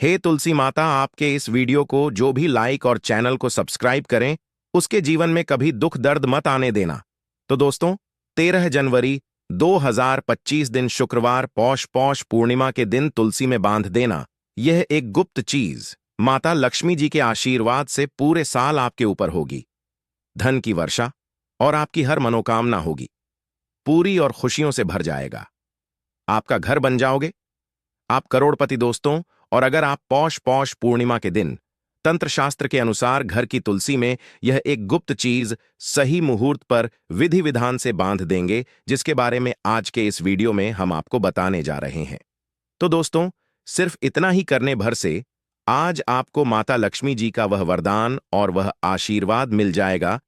हे तुलसी माता, आपके इस वीडियो को जो भी लाइक और चैनल को सब्सक्राइब करें, उसके जीवन में कभी दुख दर्द मत आने देना। तो दोस्तों, 13 जनवरी 2025 दिन शुक्रवार पौष पौष पूर्णिमा के दिन तुलसी में बांध देना, यह एक गुप्त चीज माता लक्ष्मी जी के आशीर्वाद से पूरे साल आपके ऊपर होगी। धन की वर्षा और आपकी हर मनोकामना होगी, पूरी और खुशियों से भर जाएगा। आपका घर बन जाओगे, आप करोड़पति दोस्तों। और अगर आप पौष पौष पूर्णिमा के दिन तंत्र शास्त्र के अनुसार घर की तुलसी में यह एक गुप्त चीज सही मुहूर्त पर विधि विधान से बांध देंगे, जिसके बारे में आज के इस वीडियो में हम आपको बताने जा रहे हैं। तो दोस्तों, सिर्फ इतना ही करने भर से आज आपको माता लक्ष्मी जी का वह वरदान और वह आशीर्वाद मिल जाएगा,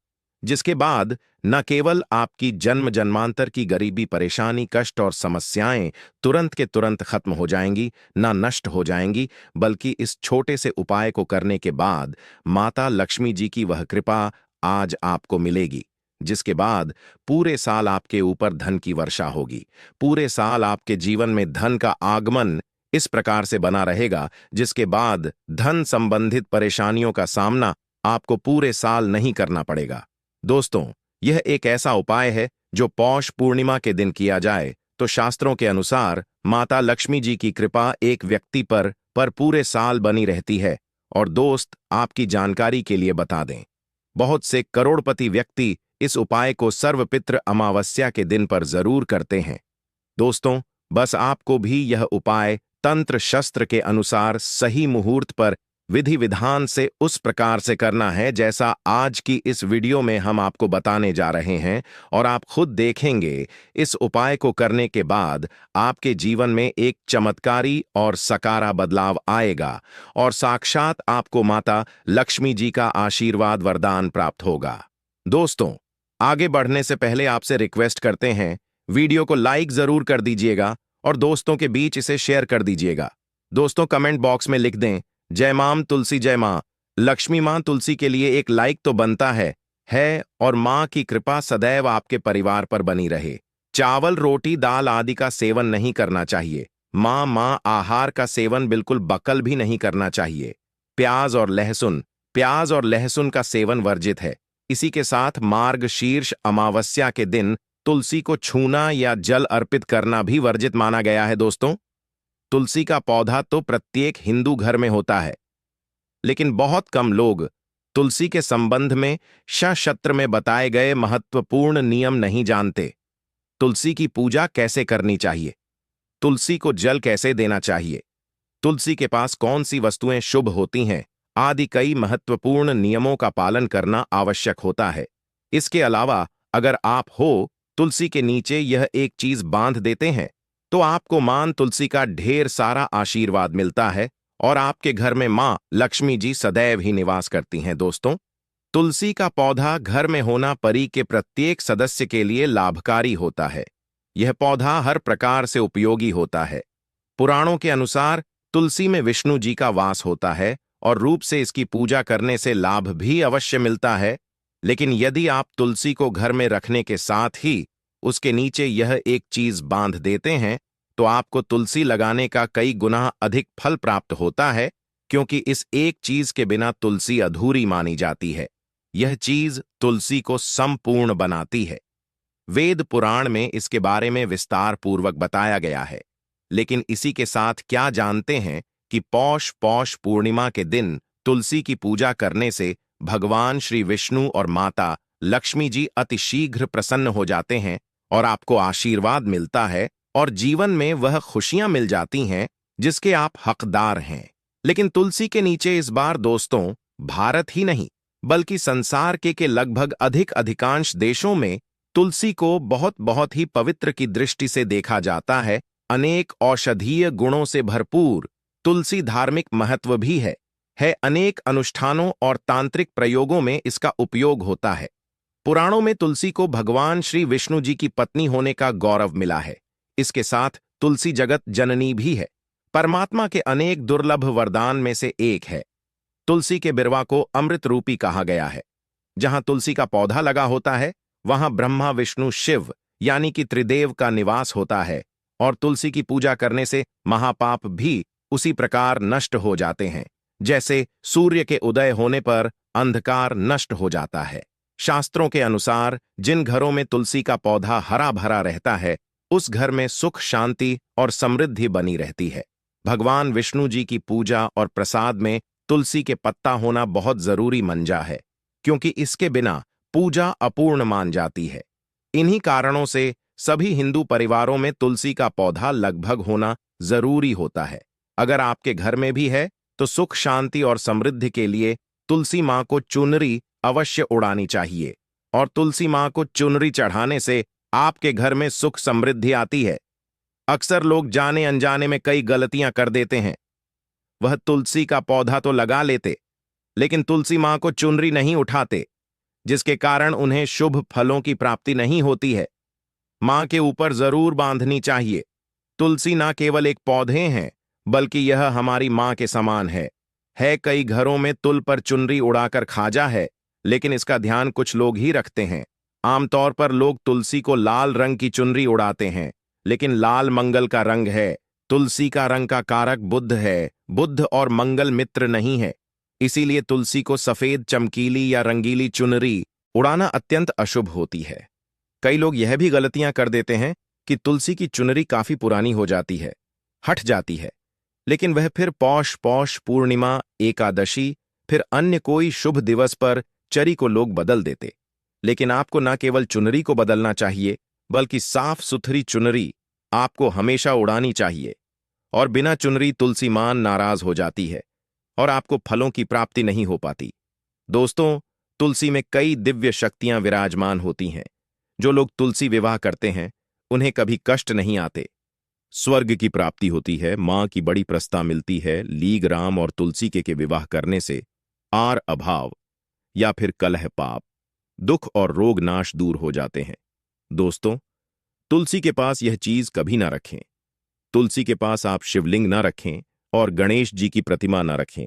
जिसके बाद न केवल आपकी जन्म जन्मांतर की गरीबी, परेशानी, कष्ट और समस्याएं तुरंत के तुरंत खत्म हो जाएंगी, न नष्ट हो जाएंगी, बल्कि इस छोटे से उपाय को करने के बाद माता लक्ष्मी जी की वह कृपा आज आपको मिलेगी, जिसके बाद पूरे साल आपके ऊपर धन की वर्षा होगी। पूरे साल आपके जीवन में धन का आगमन इस प्रकार से बना रहेगा, जिसके बाद धन संबंधित परेशानियों का सामना आपको पूरे साल नहीं करना पड़ेगा। दोस्तों, यह एक ऐसा उपाय है जो पौष पूर्णिमा के दिन किया जाए तो शास्त्रों के अनुसार माता लक्ष्मी जी की कृपा एक व्यक्ति पर पूरे साल बनी रहती है। और दोस्त, आपकी जानकारी के लिए बता दें, बहुत से करोड़पति व्यक्ति इस उपाय को सर्वपित्र अमावस्या के दिन पर जरूर करते हैं। दोस्तों, बस आपको भी यह उपाय तंत्र शस्त्र के अनुसार सही मुहूर्त पर विधि विधान से उस प्रकार से करना है जैसा आज की इस वीडियो में हम आपको बताने जा रहे हैं। और आप खुद देखेंगे, इस उपाय को करने के बाद आपके जीवन में एक चमत्कारी और सकारा बदलाव आएगा और साक्षात आपको माता लक्ष्मी जी का आशीर्वाद वरदान प्राप्त होगा। दोस्तों, आगे बढ़ने से पहले आपसे रिक्वेस्ट करते हैं, वीडियो को लाइक जरूर कर दीजिएगा और दोस्तों के बीच इसे शेयर कर दीजिएगा। दोस्तों, कमेंट बॉक्स में लिख दें, जय मां तुलसी, जय मां लक्ष्मी। मां तुलसी के लिए एक लाइक तो बनता है और मां की कृपा सदैव आपके परिवार पर बनी रहे। चावल, रोटी, दाल आदि का सेवन नहीं करना चाहिए। मां आहार का सेवन बिल्कुल बकल भी नहीं करना चाहिए। प्याज और लहसुन का सेवन वर्जित है। इसी के साथ मार्गशीर्ष अमावस्या के दिन तुलसी को छूना या जल अर्पित करना भी वर्जित माना गया है। दोस्तों, तुलसी का पौधा तो प्रत्येक हिंदू घर में होता है, लेकिन बहुत कम लोग तुलसी के संबंध में शास्त्र में बताए गए महत्वपूर्ण नियम नहीं जानते। तुलसी की पूजा कैसे करनी चाहिए, तुलसी को जल कैसे देना चाहिए, तुलसी के पास कौन सी वस्तुएं शुभ होती हैं आदि कई महत्वपूर्ण नियमों का पालन करना आवश्यक होता है। इसके अलावा अगर आप तुलसी के नीचे यह एक चीज बांध देते हैं तो आपको मां तुलसी का ढेर सारा आशीर्वाद मिलता है और आपके घर में मां लक्ष्मी जी सदैव ही निवास करती हैं। दोस्तों, तुलसी का पौधा घर में होना परि के प्रत्येक सदस्य के लिए लाभकारी होता है। यह पौधा हर प्रकार से उपयोगी होता है। पुराणों के अनुसार तुलसी में विष्णु जी का वास होता है और रूप से इसकी पूजा करने से लाभ भी अवश्य मिलता है। लेकिन यदि आप तुलसी को घर में रखने के साथ ही उसके नीचे यह एक चीज बांध देते हैं तो आपको तुलसी लगाने का कई गुना अधिक फल प्राप्त होता है, क्योंकि इस एक चीज के बिना तुलसी अधूरी मानी जाती है। यह चीज तुलसी को संपूर्ण बनाती है। वेद पुराण में इसके बारे में विस्तार पूर्वक बताया गया है। लेकिन इसी के साथ क्या जानते हैं कि पौष पौष पूर्णिमा के दिन तुलसी की पूजा करने से भगवान श्री विष्णु और माता लक्ष्मी जी अतिशीघ्र प्रसन्न हो जाते हैं और आपको आशीर्वाद मिलता है और जीवन में वह खुशियां मिल जाती हैं जिसके आप हकदार हैं। लेकिन तुलसी के नीचे इस बार दोस्तों, भारत ही नहीं बल्कि संसार के लगभग अधिकांश देशों में तुलसी को बहुत ही पवित्र की दृष्टि से देखा जाता है। अनेक औषधीय गुणों से भरपूर तुलसी धार्मिक महत्व भी है। अनेक अनुष्ठानों और तांत्रिक प्रयोगों में इसका उपयोग होता है। पुराणों में तुलसी को भगवान श्री विष्णु जी की पत्नी होने का गौरव मिला है। इसके साथ तुलसी जगत जननी भी है, परमात्मा के अनेक दुर्लभ वरदान में से एक है। तुलसी के बिरवा को अमृत रूपी कहा गया है। जहां तुलसी का पौधा लगा होता है वहां ब्रह्मा, विष्णु, शिव यानी कि त्रिदेव का निवास होता है और तुलसी की पूजा करने से महापाप भी उसी प्रकार नष्ट हो जाते हैं, जैसे सूर्य के उदय होने पर अंधकार नष्ट हो जाता है। शास्त्रों के अनुसार जिन घरों में तुलसी का पौधा हरा भरा रहता है, उस घर में सुख, शांति और समृद्धि बनी रहती है। भगवान विष्णु जी की पूजा और प्रसाद में तुलसी के पत्ता होना बहुत जरूरी मंजा है, क्योंकि इसके बिना पूजा अपूर्ण मान जाती है। इन्हीं कारणों से सभी हिंदू परिवारों में तुलसी का पौधा लगभग होना जरूरी होता है। अगर आपके घर में भी है तो सुख, शांति और समृद्धि के लिए तुलसी मां को चुनरी अवश्य उड़ानी चाहिए, और तुलसी मां को चुनरी चढ़ाने से आपके घर में सुख समृद्धि आती है। अक्सर लोग जाने अनजाने में कई गलतियां कर देते हैं। वह तुलसी का पौधा तो लगा लेते, लेकिन तुलसी मां को चुनरी नहीं उठाते, जिसके कारण उन्हें शुभ फलों की प्राप्ति नहीं होती है। मां के ऊपर जरूर बांधनी चाहिए। तुलसी ना केवल एक पौधे हैं, बल्कि यह हमारी मां के समान है। कई घरों में तुल पर चुनरी उड़ाकर खाजा है, लेकिन इसका ध्यान कुछ लोग ही रखते हैं। आमतौर पर लोग तुलसी को लाल रंग की चुनरी उड़ाते हैं, लेकिन लाल मंगल का रंग है। तुलसी का रंग का कारक बुध है, बुध और मंगल मित्र नहीं है। इसीलिए तुलसी को सफेद, चमकीली या रंगीली चुनरी उड़ाना अत्यंत अशुभ होती है। कई लोग यह भी गलतियां कर देते हैं कि तुलसी की चुनरी काफी पुरानी हो जाती है, हट जाती है, लेकिन वह फिर पौष पूर्णिमा, एकादशी, फिर अन्य कोई शुभ दिवस पर चरी को लोग बदल देते। लेकिन आपको न केवल चुनरी को बदलना चाहिए, बल्कि साफ सुथरी चुनरी आपको हमेशा उड़ानी चाहिए। और बिना चुनरी तुलसी मां नाराज हो जाती है और आपको फलों की प्राप्ति नहीं हो पाती। दोस्तों, तुलसी में कई दिव्य शक्तियां विराजमान होती हैं। जो लोग तुलसी विवाह करते हैं, उन्हें कभी कष्ट नहीं आते। स्वर्ग की प्राप्ति होती है, मां की बड़ी प्रस्ता मिलती है। लीग राम और तुलसी के विवाह करने से आर अभाव या फिर कलह, पाप, दुख और रोग नाश दूर हो जाते हैं। दोस्तों, तुलसी के पास यह चीज कभी ना रखें। तुलसी के पास आप शिवलिंग ना रखें और गणेश जी की प्रतिमा ना रखें।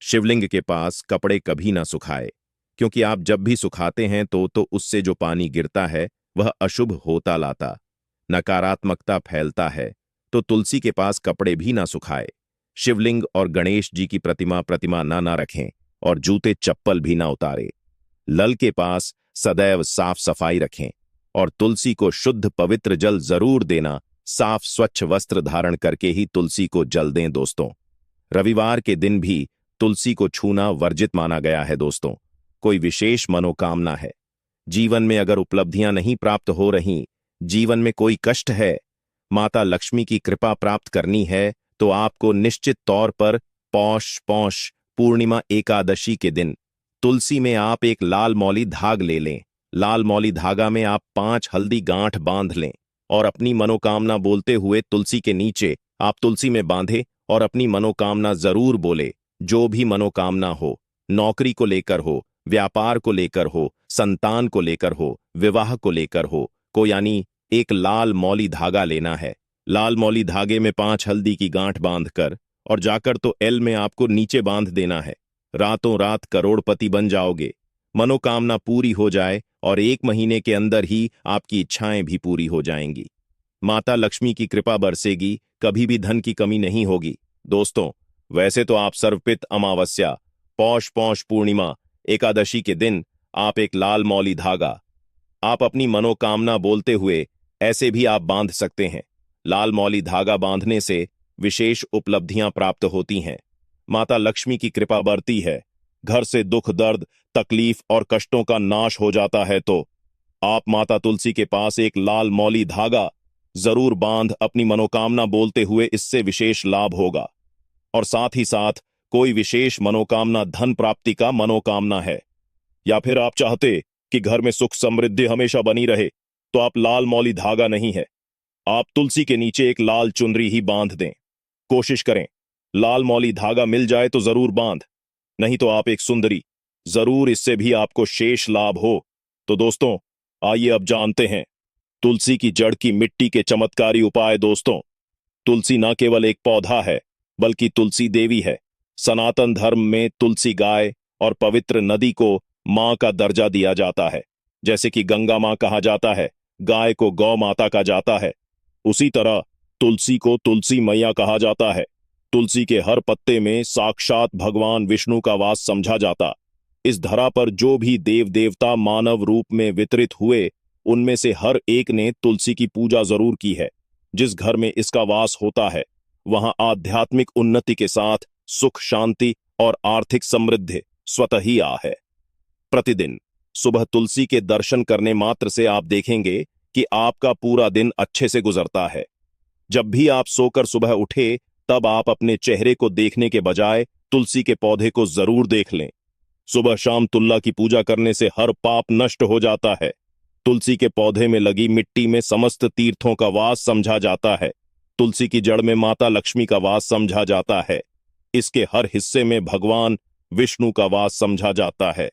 शिवलिंग के पास कपड़े कभी ना सुखाए, क्योंकि आप जब भी सुखाते हैं तो उससे जो पानी गिरता है वह अशुभ होता लाता, नकारात्मकता फैलता है। तो तुलसी के पास कपड़े भी ना सुखाए, शिवलिंग और गणेश जी की प्रतिमा ना रखें और जूते चप्पल भी ना उतारे। लल के पास सदैव साफ सफाई रखें और तुलसी को शुद्ध पवित्र जल जरूर देना। साफ स्वच्छ वस्त्र धारण करके ही तुलसी को जल दें। दोस्तों, रविवार के दिन भी तुलसी को छूना वर्जित माना गया है। दोस्तों, कोई विशेष मनोकामना है, जीवन में अगर उपलब्धियां नहीं प्राप्त हो रही, जीवन में कोई कष्ट है, माता लक्ष्मी की कृपा प्राप्त करनी है, तो आपको निश्चित तौर पर पौष पूर्णिमा, एकादशी के दिन तुलसी में आप एक लाल मौली धाग ले लें। लाल मौली धागा में आप 5 हल्दी गांठ बांध लें और अपनी मनोकामना बोलते हुए तुलसी के नीचे आप तुलसी में बांधे और अपनी मनोकामना जरूर बोले। जो भी मनोकामना हो, नौकरी को लेकर हो, व्यापार को लेकर हो, संतान को लेकर हो, विवाह को लेकर हो, यानी एक लाल मौली धागा लेना है। लाल मौली धागे में 5 हल्दी की गांठ बांधकर और जाकर तो एल में आपको नीचे बांध देना है। रातों रात करोड़पति बन जाओगे। मनोकामना पूरी हो जाए और 1 महीने के अंदर ही आपकी इच्छाएं भी पूरी हो जाएंगी। माता लक्ष्मी की कृपा बरसेगी, कभी भी धन की कमी नहीं होगी। दोस्तों, वैसे तो आप सर्वपित अमावस्या, पौष पूर्णिमा, एकादशी के दिन आप एक लाल मौली धागा आप अपनी मनोकामना बोलते हुए ऐसे भी आप बांध सकते हैं। लाल मौली धागा बांधने से विशेष उपलब्धियां प्राप्त होती हैं। माता लक्ष्मी की कृपा बरती है, घर से दुख, दर्द, तकलीफ और कष्टों का नाश हो जाता है। तो आप माता तुलसी के पास एक लाल मौली धागा जरूर बांध अपनी मनोकामना बोलते हुए, इससे विशेष लाभ होगा। और साथ ही साथ कोई विशेष मनोकामना, धन प्राप्ति का मनोकामना है, या फिर आप चाहते कि घर में सुख समृद्धि हमेशा बनी रहे, तो आप लाल मौली धागा नहीं है, आप तुलसी के नीचे एक लाल चुनरी ही बांध दें। कोशिश करें लाल मौली धागा मिल जाए तो जरूर बांध, नहीं तो आप एक सुंदरी जरूर, इससे भी आपको शेष लाभ हो। तो दोस्तों, आइए अब जानते हैं तुलसी की जड़ की मिट्टी के चमत्कारी उपाय। दोस्तों, तुलसी न केवल एक पौधा है, बल्कि तुलसी देवी है। सनातन धर्म में तुलसी गाय और पवित्र नदी को मां का दर्जा दिया जाता है। जैसे कि गंगा मां कहा जाता है, गाय को गौ माता कहा जाता है, उसी तरह तुलसी को तुलसी मैया कहा जाता है। तुलसी के हर पत्ते में साक्षात भगवान विष्णु का वास समझा जाता। इस धरा पर जो भी देव देवता मानव रूप में वितरित हुए, उनमें से हर एक ने तुलसी की पूजा जरूर की है। जिस घर में इसका वास होता है, वहां आध्यात्मिक उन्नति के साथ सुख, शांति और आर्थिक समृद्धि स्वतः ही आ है। प्रतिदिन सुबह तुलसी के दर्शन करने मात्र से आप देखेंगे कि आपका पूरा दिन अच्छे से गुजरता है। जब भी आप सोकर सुबह उठे, तब आप अपने चेहरे को देखने के बजाय तुलसी के पौधे को जरूर देख लें। सुबह शाम तुल्ला की पूजा करने से हर पाप नष्ट हो जाता है। तुलसी के पौधे में लगी मिट्टी में समस्त तीर्थों का वास समझा जाता है। तुलसी की जड़ में माता लक्ष्मी का वास समझा जाता है। इसके हर हिस्से में भगवान विष्णु का वास समझा जाता है।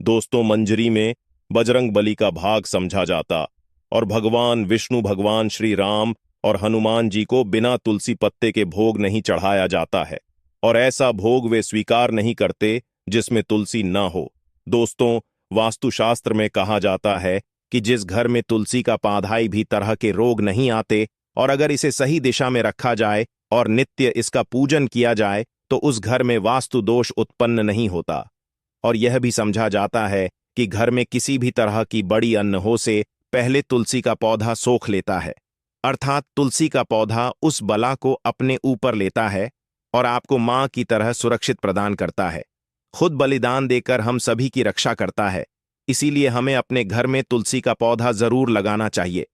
दोस्तों, मंजरी में बजरंग बली का भाग समझा जाता और भगवान विष्णु, भगवान श्री राम और हनुमान जी को बिना तुलसी पत्ते के भोग नहीं चढ़ाया जाता है, और ऐसा भोग वे स्वीकार नहीं करते जिसमें तुलसी न हो। दोस्तों, वास्तुशास्त्र में कहा जाता है कि जिस घर में तुलसी का पाधाई भी तरह के रोग नहीं आते, और अगर इसे सही दिशा में रखा जाए और नित्य इसका पूजन किया जाए, तो उस घर में वास्तु दोष उत्पन्न नहीं होता। और यह भी समझा जाता है कि घर में किसी भी तरह की बड़ी अनहो से पहले तुलसी का पौधा सोख लेता है, अर्थात तुलसी का पौधा उस बला को अपने ऊपर लेता है और आपको मां की तरह सुरक्षित प्रदान करता है। खुद बलिदान देकर हम सभी की रक्षा करता है। इसीलिए हमें अपने घर में तुलसी का पौधा जरूर लगाना चाहिए।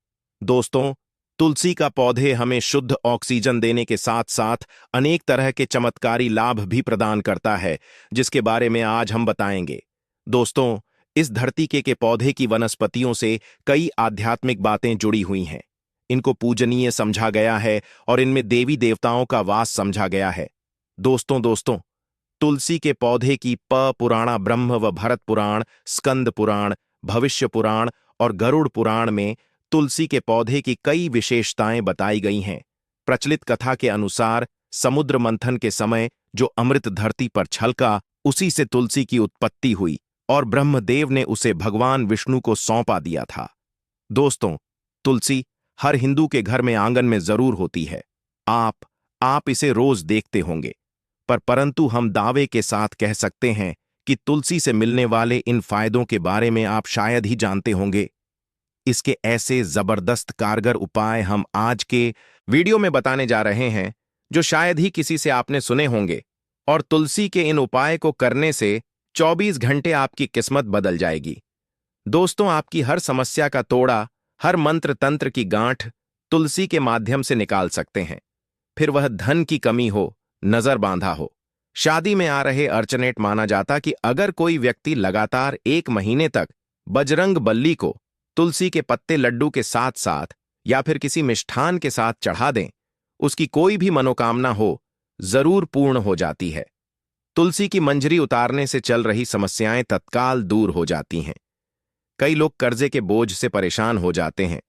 दोस्तों, तुलसी का पौधे हमें शुद्ध ऑक्सीजन देने के साथ साथ अनेक तरह के चमत्कारी लाभ भी प्रदान करता है, जिसके बारे में आज हम बताएंगे। दोस्तों, इस धरती के पौधे की वनस्पतियों से कई आध्यात्मिक बातें जुड़ी हुई हैं। इनको पूजनीय समझा गया है और इनमें देवी देवताओं का वास समझा गया है। दोस्तों, तुलसी के पौधे की प पुराणा ब्रह्म व भरत पुराण, स्कंद पुराण, भविष्य पुराण और गरुड़ पुराण में तुलसी के पौधे की कई विशेषताएं बताई गई हैं। प्रचलित कथा के अनुसार समुद्र मंथन के समय जो अमृत धरती पर छलका, उसी से तुलसी की उत्पत्ति हुई और ब्रह्मदेव ने उसे भगवान विष्णु को सौंपा दिया था। दोस्तों, तुलसी हर हिंदू के घर में आंगन में जरूर होती है। आप इसे रोज देखते होंगे, परंतु हम दावे के साथ कह सकते हैं कि तुलसी से मिलने वाले इन फायदों के बारे में आप शायद ही जानते होंगे। इसके ऐसे जबरदस्त कारगर उपाय हम आज के वीडियो में बताने जा रहे हैं, जो शायद ही किसी से आपने सुने होंगे। और तुलसी के इन उपाय को करने से 24 घंटे आपकी किस्मत बदल जाएगी। दोस्तों, आपकी हर समस्या का तोड़ा, हर मंत्र तंत्र की गांठ तुलसी के माध्यम से निकाल सकते हैं। फिर वह धन की कमी हो, नजर बांधा हो, शादी में आ रहे अर्चनेट, माना जाता कि अगर कोई व्यक्ति लगातार 1 महीने तक बजरंग बल्ली को तुलसी के पत्ते लड्डू के साथ साथ या फिर किसी मिष्ठान के साथ चढ़ा दें, उसकी कोई भी मनोकामना हो जरूर पूर्ण हो जाती है। तुलसी की मंजरी उतारने से चल रही समस्याएं तत्काल दूर हो जाती हैं। कई लोग कर्जे के बोझ से परेशान हो जाते हैं।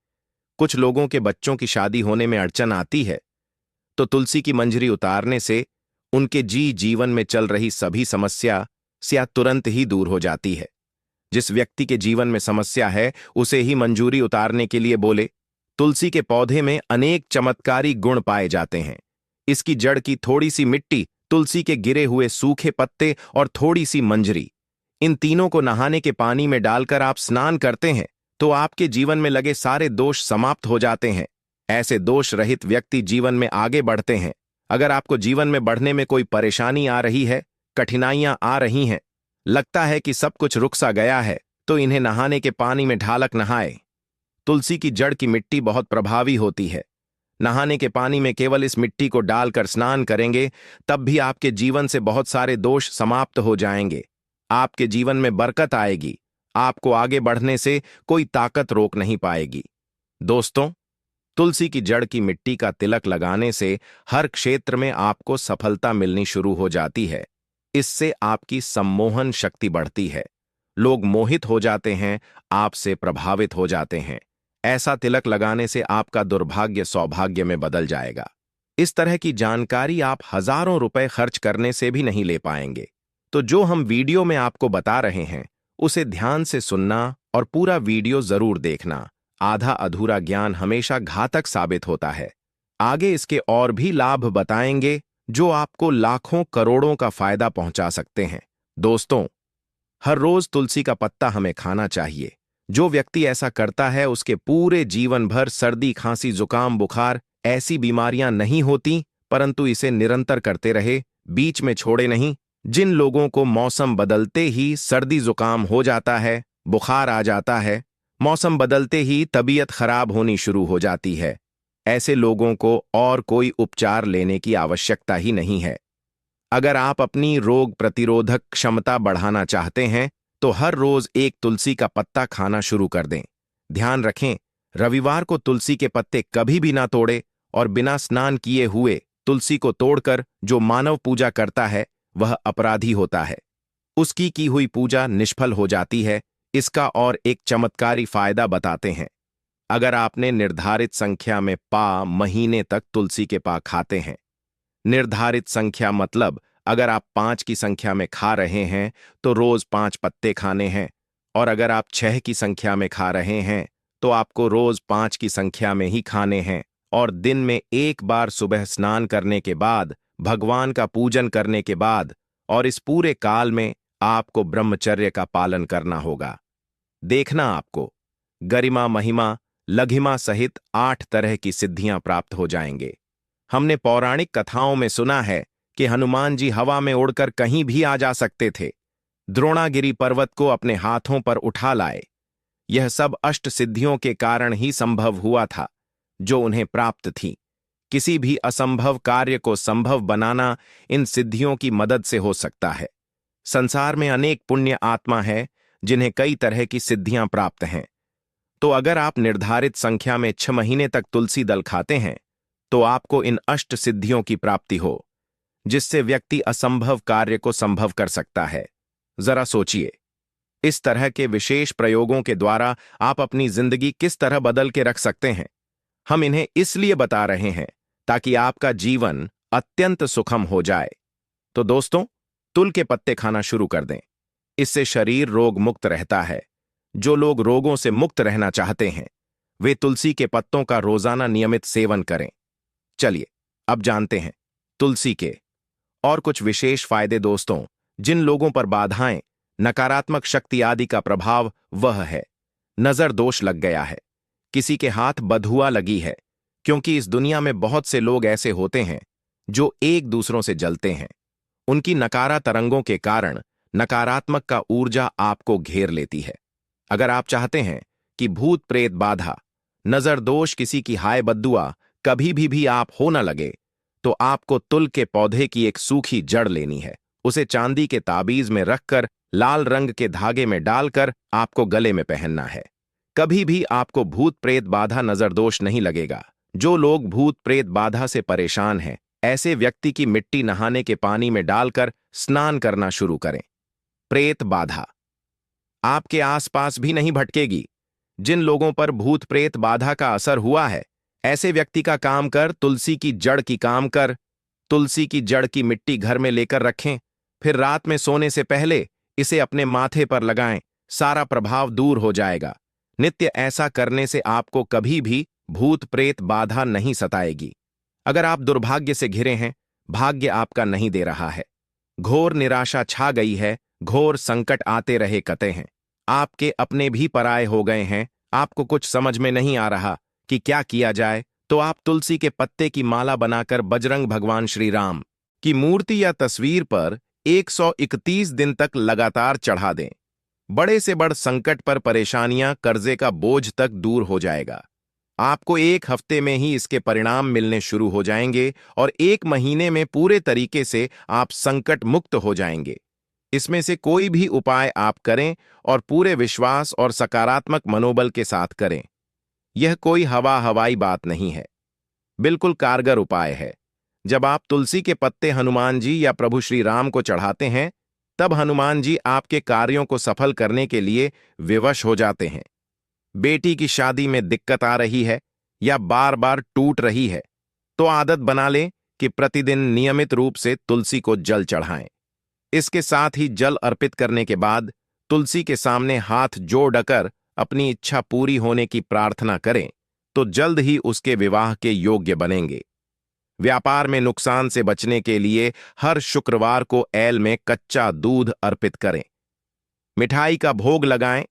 कुछ लोगों के बच्चों की शादी होने में अड़चन आती है, तो तुलसी की मंजरी उतारने से उनके जीवन में चल रही सभी समस्या तुरंत ही दूर हो जाती है। जिस व्यक्ति के जीवन में समस्या है, उसे ही मंजूरी उतारने के लिए बोले। तुलसी के पौधे में अनेक चमत्कारी गुण पाए जाते हैं। इसकी जड़ की थोड़ी सी मिट्टी, तुलसी के गिरे हुए सूखे पत्ते और थोड़ी सी मंजरी, इन तीनों को नहाने के पानी में डालकर आप स्नान करते हैं, तो आपके जीवन में लगे सारे दोष समाप्त हो जाते हैं। ऐसे दोष रहित व्यक्ति जीवन में आगे बढ़ते हैं। अगर आपको जीवन में बढ़ने में कोई परेशानी आ रही है, कठिनाइयां आ रही हैं, लगता है कि सब कुछ रुक सा गया है, तो इन्हें नहाने के पानी में ढालक नहाए। तुलसी की जड़ की मिट्टी बहुत प्रभावी होती है। नहाने के पानी में केवल इस मिट्टी को डालकर स्नान करेंगे, तब भी आपके जीवन से बहुत सारे दोष समाप्त हो जाएंगे। आपके जीवन में बरकत आएगी। आपको आगे बढ़ने से कोई ताकत रोक नहीं पाएगी। दोस्तों, तुलसी की जड़ की मिट्टी का तिलक लगाने से हर क्षेत्र में आपको सफलता मिलनी शुरू हो जाती है। इससे आपकी सम्मोहन शक्ति बढ़ती है। लोग मोहित हो जाते हैं, आपसे प्रभावित हो जाते हैं। ऐसा तिलक लगाने से आपका दुर्भाग्य सौभाग्य में बदल जाएगा। इस तरह की जानकारी आप हजारों रुपए खर्च करने से भी नहीं ले पाएंगे। तो जो हम वीडियो में आपको बता रहे हैं, उसे ध्यान से सुनना और पूरा वीडियो जरूर देखना। आधा अधूरा ज्ञान हमेशा घातक साबित होता है। आगे इसके और भी लाभ बताएंगे, जो आपको लाखों करोड़ों का फायदा पहुंचा सकते हैं। दोस्तों, हर रोज तुलसी का पत्ता हमें खाना चाहिए। जो व्यक्ति ऐसा करता है उसके पूरे जीवन भर सर्दी, खांसी, जुकाम, बुखार ऐसी बीमारियां नहीं होती, परंतु इसे निरंतर करते रहे, बीच में छोड़े नहीं। जिन लोगों को मौसम बदलते ही सर्दी जुकाम हो जाता है, बुखार आ जाता है, मौसम बदलते ही तबीयत खराब होनी शुरू हो जाती है, ऐसे लोगों को और कोई उपचार लेने की आवश्यकता ही नहीं है। अगर आप अपनी रोग प्रतिरोधक क्षमता बढ़ाना चाहते हैं तो हर रोज एक तुलसी का पत्ता खाना शुरू कर दें। ध्यान रखें, रविवार को तुलसी के पत्ते कभी भी ना तोड़े, और बिना स्नान किए हुए तुलसी को तोड़कर जो मानव पूजा करता है वह अपराधी होता है। उसकी की हुई पूजा निष्फल हो जाती है। इसका और एक चमत्कारी फायदा बताते हैं। अगर आपने निर्धारित संख्या में महीने तक तुलसी के पा खाते हैं, निर्धारित संख्या मतलब अगर आप 5 की संख्या में खा रहे हैं तो रोज 5 पत्ते खाने हैं, और अगर आप 6 की संख्या में खा रहे हैं तो आपको रोज 5 की संख्या में ही खाने हैं, और दिन में एक बार सुबह स्नान करने के बाद, भगवान का पूजन करने के बाद, और इस पूरे काल में आपको ब्रह्मचर्य का पालन करना होगा। देखना आपको गरिमा, महिमा, लघिमा सहित 8 तरह की सिद्धियां प्राप्त हो जाएंगे। हमने पौराणिक कथाओं में सुना है कि हनुमान जी हवा में उड़कर कहीं भी आ जा सकते थे, द्रोणागिरी पर्वत को अपने हाथों पर उठा लाए। यह सब अष्ट सिद्धियों के कारण ही संभव हुआ था जो उन्हें प्राप्त थी। किसी भी असंभव कार्य को संभव बनाना इन सिद्धियों की मदद से हो सकता है। संसार में अनेक पुण्य आत्मा है जिन्हें कई तरह की सिद्धियां प्राप्त हैं। तो अगर आप निर्धारित संख्या में 6 महीने तक तुलसी दल खाते हैं तो आपको इन अष्ट सिद्धियों की प्राप्ति हो, जिससे व्यक्ति असंभव कार्य को संभव कर सकता है। जरा सोचिए, इस तरह के विशेष प्रयोगों के द्वारा आप अपनी जिंदगी किस तरह बदल के रख सकते हैं। हम इन्हें इसलिए बता रहे हैं ताकि आपका जीवन अत्यंत सुखम हो जाए। तो दोस्तों, तुल के पत्ते खाना शुरू कर दें। इससे शरीर रोग मुक्त रहता है। जो लोग रोगों से मुक्त रहना चाहते हैं वे तुलसी के पत्तों का रोजाना नियमित सेवन करें। चलिए अब जानते हैं तुलसी के और कुछ विशेष फायदे। दोस्तों, जिन लोगों पर बाधाएं, नकारात्मक शक्ति आदि का प्रभाव वह है, नजर दोष लग गया है, किसी के हाथ बधुआ लगी है, क्योंकि इस दुनिया में बहुत से लोग ऐसे होते हैं जो एक दूसरों से जलते हैं। उनकी नकारा तरंगों के कारण नकारात्मक का ऊर्जा आपको घेर लेती है। अगर आप चाहते हैं कि भूत प्रेत बाधा, नजर दोष, किसी की हाय बद्दुआ कभी भी आप हो न लगे, तो आपको तुल के पौधे की एक सूखी जड़ लेनी है। उसे चांदी के ताबीज में रखकर लाल रंग के धागे में डालकर आपको गले में पहनना है। कभी भी आपको भूत प्रेत बाधा, नजर दोष नहीं लगेगा। जो लोग भूत प्रेत बाधा से परेशान हैं, ऐसे व्यक्ति की मिट्टी नहाने के पानी में डालकर स्नान करना शुरू करें। प्रेत बाधा आपके आसपास भी नहीं भटकेगी। जिन लोगों पर भूत प्रेत बाधा का असर हुआ है, ऐसे व्यक्ति का काम कर तुलसी की जड़ की काम कर तुलसी की जड़ की मिट्टी घर में लेकर रखें, फिर रात में सोने से पहले इसे अपने माथे पर लगाएं। सारा प्रभाव दूर हो जाएगा। नित्य ऐसा करने से आपको कभी भी भूत प्रेत बाधा नहीं सताएगी। अगर आप दुर्भाग्य से घिरे हैं, भाग्य आपका नहीं दे रहा है, घोर निराशा छा गई है, घोर संकट आते रहे कते हैं, आपके अपने भी पराये हो गए हैं, आपको कुछ समझ में नहीं आ रहा कि क्या किया जाए, तो आप तुलसी के पत्ते की माला बनाकर बजरंग भगवान श्री राम की मूर्ति या तस्वीर पर 131 दिन तक लगातार चढ़ा दें। बड़े से बड़ संकट पर परेशानियां, कर्जे का बोझ तक दूर हो जाएगा। आपको 1 हफ्ते में ही इसके परिणाम मिलने शुरू हो जाएंगे और 1 महीने में पूरे तरीके से आप संकट मुक्त हो जाएंगे। इसमें से कोई भी उपाय आप करें और पूरे विश्वास और सकारात्मक मनोबल के साथ करें। यह कोई हवाई बात नहीं है, बिल्कुल कारगर उपाय है। जब आप तुलसी के पत्ते हनुमान जी या प्रभु श्री राम को चढ़ाते हैं, तब हनुमान जी आपके कार्यों को सफल करने के लिए विवश हो जाते हैं। बेटी की शादी में दिक्कत आ रही है या बार बार टूट रही है, तो आदत बना लें कि प्रतिदिन नियमित रूप से तुलसी को जल चढ़ाएं। इसके साथ ही जल अर्पित करने के बाद तुलसी के सामने हाथ जोड़कर अपनी इच्छा पूरी होने की प्रार्थना करें, तो जल्द ही उसके विवाह के योग्य बनेंगे। व्यापार में नुकसान से बचने के लिए हर शुक्रवार को ऐल में कच्चा दूध अर्पित करें। मिठाई का भोग लगाएं।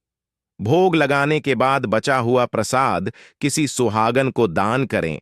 भोग लगाने के बाद बचा हुआ प्रसाद किसी सुहागन को दान करें